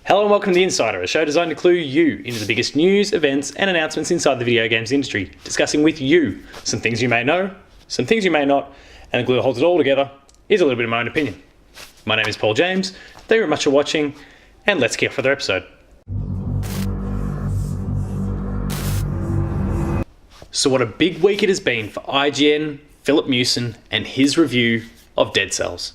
Hello and welcome to The Insider, a show designed to clue you into the biggest news, events and announcements inside the video games industry, discussing with you some things you may know, some things you may not, and the glue that holds it all together is a little bit of my own opinion. My name is Paul James, thank you very much for watching, and let's kick off with our episode. So what a big week it has been for IGN, Filip Miucin and his review of Dead Cells.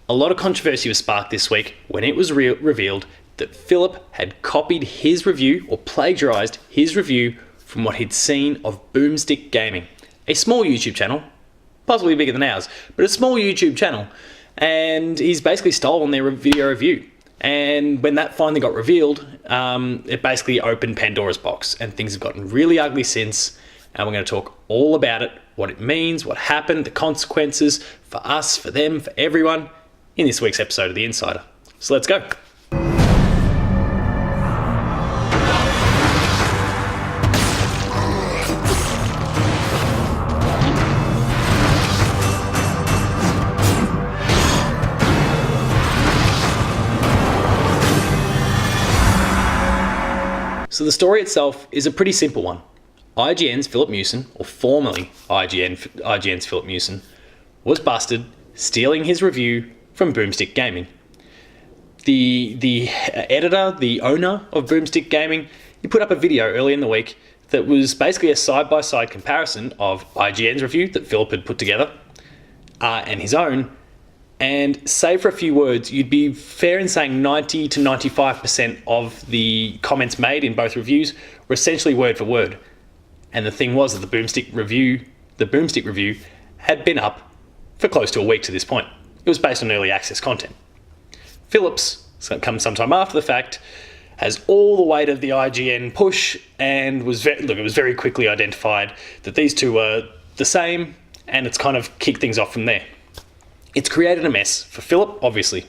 A lot of controversy was sparked this week when it was revealed that Filip had copied his review or plagiarised his review from what he'd seen of Boomstick Gaming, a small YouTube channel, possibly bigger than ours, but a small YouTube channel, and he's basically stolen their video review. And when that finally got revealed, it basically opened Pandora's box, and things have gotten really ugly since, and we're going to talk all about it, what it means, what happened, the consequences for us, for them, for everyone, in this week's episode of The Insider. So let's go. So the story itself is a pretty simple one. IGN's Filip Miucin, or formerly IGN's Filip Miucin, was busted stealing his review from Boomstick Gaming. The editor, the owner of Boomstick Gaming, he put up a video early in the week that was basically a side-by-side comparison of IGN's review that Filip had put together and his own. And save for a few words, you'd be fair in saying 90 to 95% of the comments made in both reviews were essentially word for word. And the thing was that the Boomstick review had been up for close to a week to this point. It was based on early access content. Filip's, come sometime after the fact, has all the weight of the IGN push and it was very quickly identified that these two were the same, and it's kind of kicked things off from there. It's created a mess for Filip, obviously.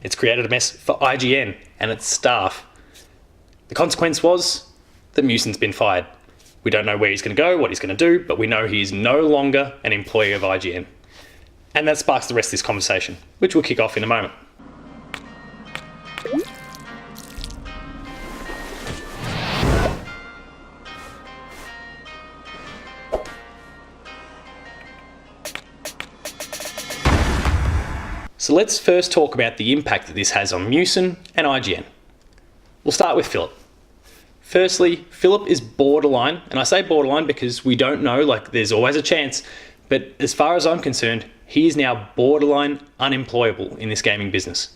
It's created a mess for IGN and its staff. The consequence was that Miucin's been fired. We don't know where he's going to go, what he's going to do, but we know he's no longer an employee of IGN. And that sparks the rest of this conversation, which we'll kick off in a moment. So let's first talk about the impact that this has on Miucin and IGN. We'll start with Filip. Firstly, Filip is borderline, and I say borderline because we don't know, there's always a chance, but as far as I'm concerned, he is now borderline unemployable in this gaming business.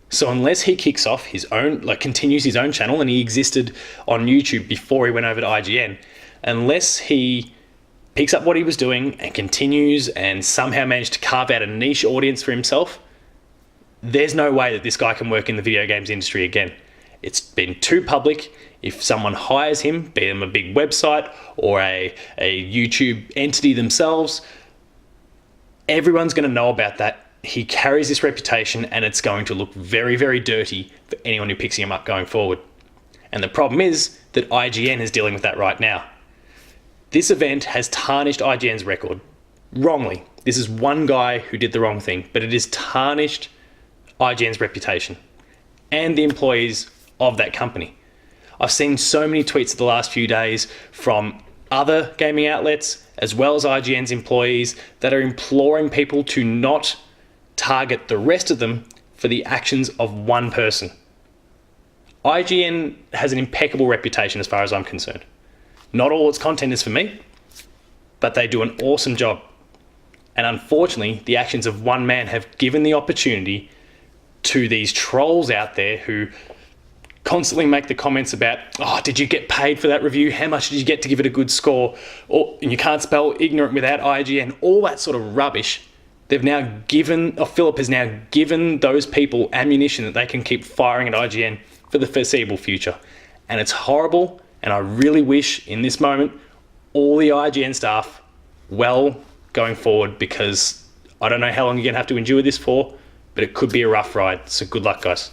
So unless he kicks off his own, continues his own channel, and he existed on YouTube before he went over to IGN, unless he picks up what he was doing and continues and somehow managed to carve out a niche audience for himself, there's no way that this guy can work in the video games industry again. It's been too public. If someone hires him, be them a big website or a YouTube entity themselves, everyone's going to know about that. He carries this reputation and it's going to look very, very dirty for anyone who picks him up going forward. And the problem is that IGN is dealing with that right now. This event has tarnished IGN's record. Wrongly. This is one guy who did the wrong thing, but it has tarnished IGN's reputation and the employees of that company. I've seen so many tweets the last few days from other gaming outlets as well as IGN's employees that are imploring people to not target the rest of them for the actions of one person. IGN has an impeccable reputation as far as I'm concerned. Not all its content is for me, but they do an awesome job. And unfortunately, the actions of one man have given the opportunity to these trolls out there who constantly make the comments about, did you get paid for that review? How much did you get to give it a good score? And you can't spell ignorant without IGN. All that sort of rubbish. Filip has now given those people ammunition that they can keep firing at IGN for the foreseeable future. And it's horrible. And I really wish in this moment, all the IGN staff well going forward, because I don't know how long you're going to have to endure this for, but it could be a rough ride. So good luck, guys.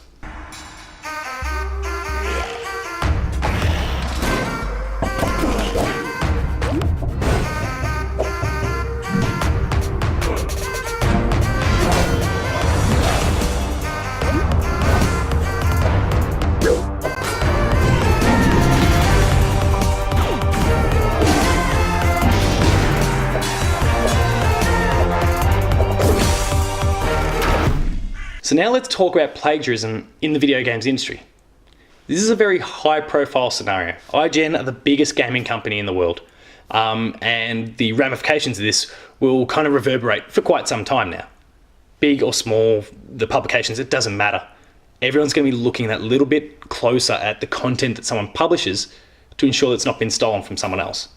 So now let's talk about plagiarism in the video games industry. This is a very high profile scenario. IGN are the biggest gaming company in the world. And the ramifications of this will kind of reverberate for quite some time now. Big or small, the publications, it doesn't matter. Everyone's going to be looking that little bit closer at the content that someone publishes to ensure that it's not been stolen from someone else.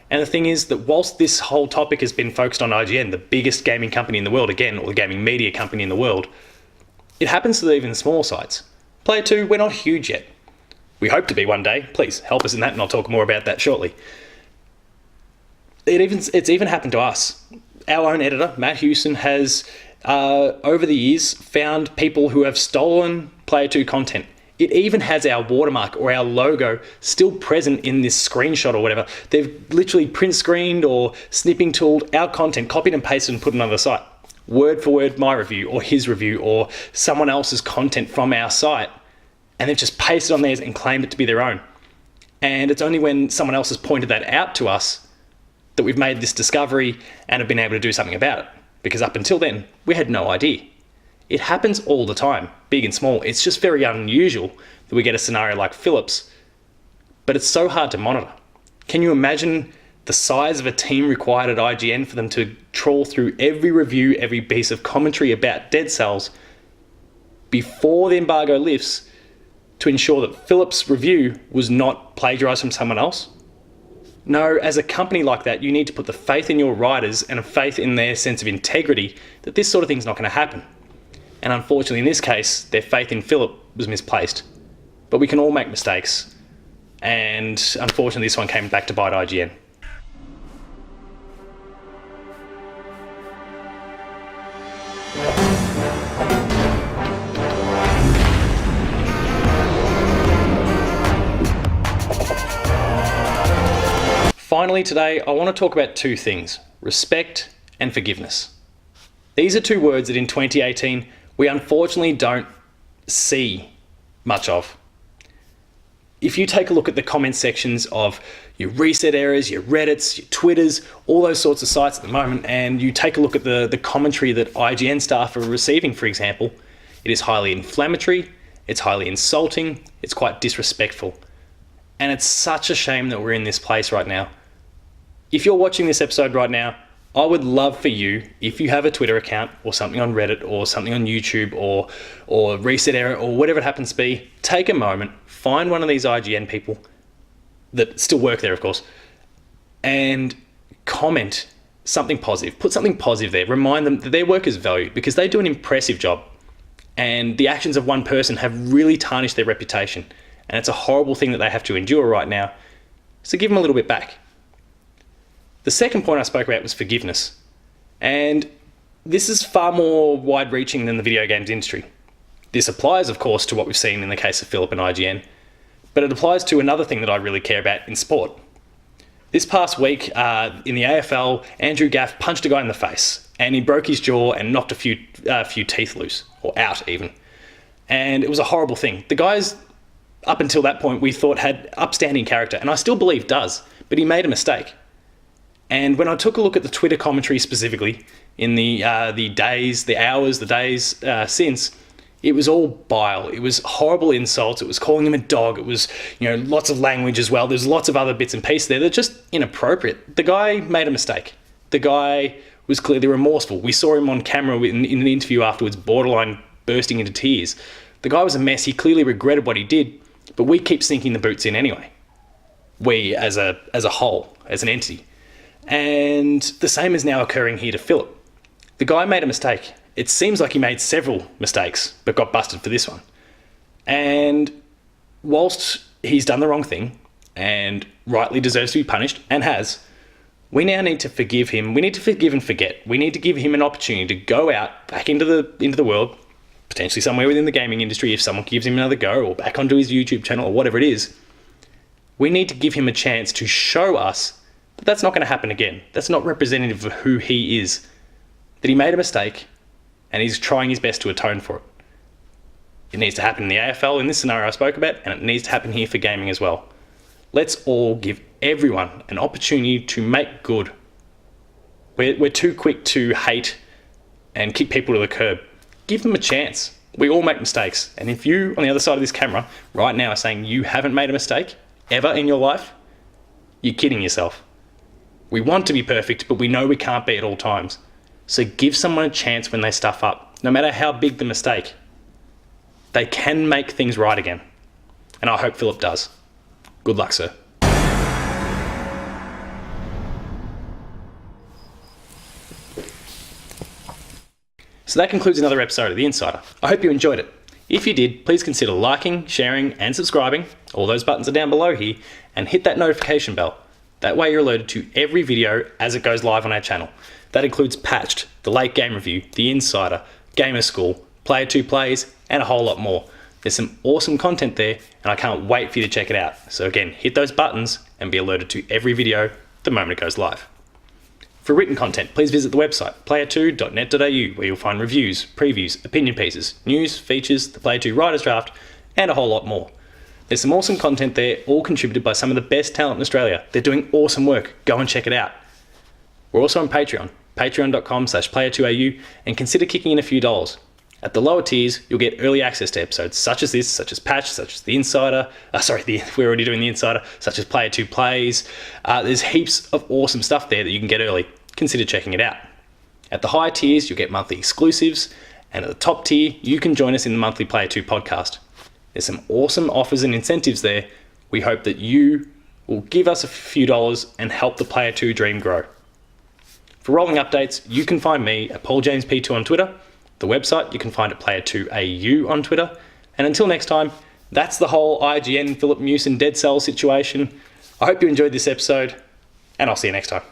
And the thing is that whilst this whole topic has been focused on IGN, the biggest gaming company in the world, again, or the gaming media company in the world, it happens to even small sites. Player 2, we're not huge yet. We hope to be one day. Please help us in that, and I'll talk more about that shortly. It's even happened to us. Our own editor, Matt Hewson, has, over the years, found people who have stolen Player 2 content. It even has our watermark or our logo still present in this screenshot or whatever. They've literally print screened or snipping tooled our content, copied and pasted and put it on the site. Word for word my review or his review or someone else's content from our site. And they've just pasted on theirs and claimed it to be their own. And it's only when someone else has pointed that out to us that we've made this discovery and have been able to do something about it. Because up until then, we had no idea. It happens all the time, big and small. It's just very unusual that we get a scenario like Filip's, but it's so hard to monitor. Can you imagine the size of a team required at IGN for them to trawl through every review, every piece of commentary about Dead Cells before the embargo lifts to ensure that Filip's review was not plagiarized from someone else? No, as a company like that, you need to put the faith in your writers and a faith in their sense of integrity that this sort of thing's not going to happen. And unfortunately, in this case, their faith in Filip was misplaced. But we can all make mistakes. And unfortunately, this one came back to bite IGN. Finally today, I want to talk about two things: respect and forgiveness. These are two words that in 2018, we unfortunately don't see much of. If you take a look at the comment sections of your Reset Errors, your Reddits, your Twitters, all those sorts of sites at the moment, and you take a look at the commentary that IGN staff are receiving, for example, it is highly inflammatory, it's highly insulting, it's quite disrespectful. And it's such a shame that we're in this place right now. If you're watching this episode right now, I would love for you, if you have a Twitter account or something on Reddit or something on YouTube or Reset Error or whatever it happens to be, take a moment, find one of these IGN people that still work there, of course, and comment something positive. Put something positive there. Remind them that their work is valued because they do an impressive job. And the actions of one person have really tarnished their reputation. And it's a horrible thing that they have to endure right now. So give them a little bit back. The second point I spoke about was forgiveness. And this is far more wide-reaching than the video games industry. This applies, of course, to what we've seen in the case of Filip and IGN, but it applies to another thing that I really care about in sport. This past week, in the AFL, Andrew Gaff punched a guy in the face, and he broke his jaw and knocked a few teeth loose, or out even. And it was a horrible thing. The guy's, up until that point, we thought had upstanding character, and I still believe does, but he made a mistake. And when I took a look at the Twitter commentary specifically, in the days since, it was all bile. It was horrible insults. It was calling him a dog. It was, lots of language as well. There's lots of other bits and pieces there that are just inappropriate. The guy made a mistake. The guy was clearly remorseful. We saw him on camera in an interview afterwards, borderline bursting into tears. The guy was a mess. He clearly regretted what he did, but we keep sinking the boots in anyway. We as a whole, as an entity. And the same is now occurring here to Filip. The guy made a mistake. It seems like he made several mistakes, but got busted for this one. And whilst he's done the wrong thing, and rightly deserves to be punished, and has, we now need to forgive him. We need to forgive and forget. We need to give him an opportunity to go out, back into the world, potentially somewhere within the gaming industry if someone gives him another go, or back onto his YouTube channel, or whatever it is. We need to give him a chance to show us that that's not going to happen again. That's not representative of who he is. That he made a mistake, and he's trying his best to atone for it. It needs to happen in the AFL in this scenario I spoke about, and it needs to happen here for gaming as well. Let's all give everyone an opportunity to make good. We're too quick to hate and kick people to the curb. give them a chance. We all make mistakes. And if you, on the other side of this camera, right now are saying you haven't made a mistake ever in your life, you're kidding yourself. We want to be perfect, but we know we can't be at all times. So give someone a chance when they stuff up, no matter how big the mistake. They can make things right again. And I hope Filip does. Good luck, sir. So that concludes another episode of The Insider. I hope you enjoyed it. If you did, please consider liking, sharing, and subscribing. All those buttons are down below here, and hit that notification bell. That way you're alerted to every video as it goes live on our channel. That includes Patched, the Late Game Review, The Insider, Gamer School, Player 2 Plays, and a whole lot more. There's some awesome content there, and I can't wait for you to check it out. So again, hit those buttons and be alerted to every video the moment it goes live. For written content, please visit the website player2.net.au, where you'll find reviews, previews, opinion pieces, news, features, the Player 2 Writer's Draft, and a whole lot more. There's some awesome content there, all contributed by some of the best talent in Australia. They're doing awesome work. Go and check it out. We're also on Patreon, patreon.com/player2au, and consider kicking in a few dollars. At the lower tiers, you'll get early access to episodes such as this, such as Patch, such as The Insider. We're already doing The Insider, such as Player 2 Plays. There's heaps of awesome stuff there that you can get early. Consider checking it out. At the higher tiers, you'll get monthly exclusives, and at the top tier, you can join us in the monthly Player 2 podcast. There's some awesome offers and incentives there. We hope that you will give us a few dollars and help the Player 2 dream grow. For rolling updates, you can find me at PaulJamesP2 on Twitter. The website you can find at Player2AU on Twitter. And until next time, that's the whole IGN and Filip Miucin dead cell situation. I hope you enjoyed this episode, and I'll see you next time.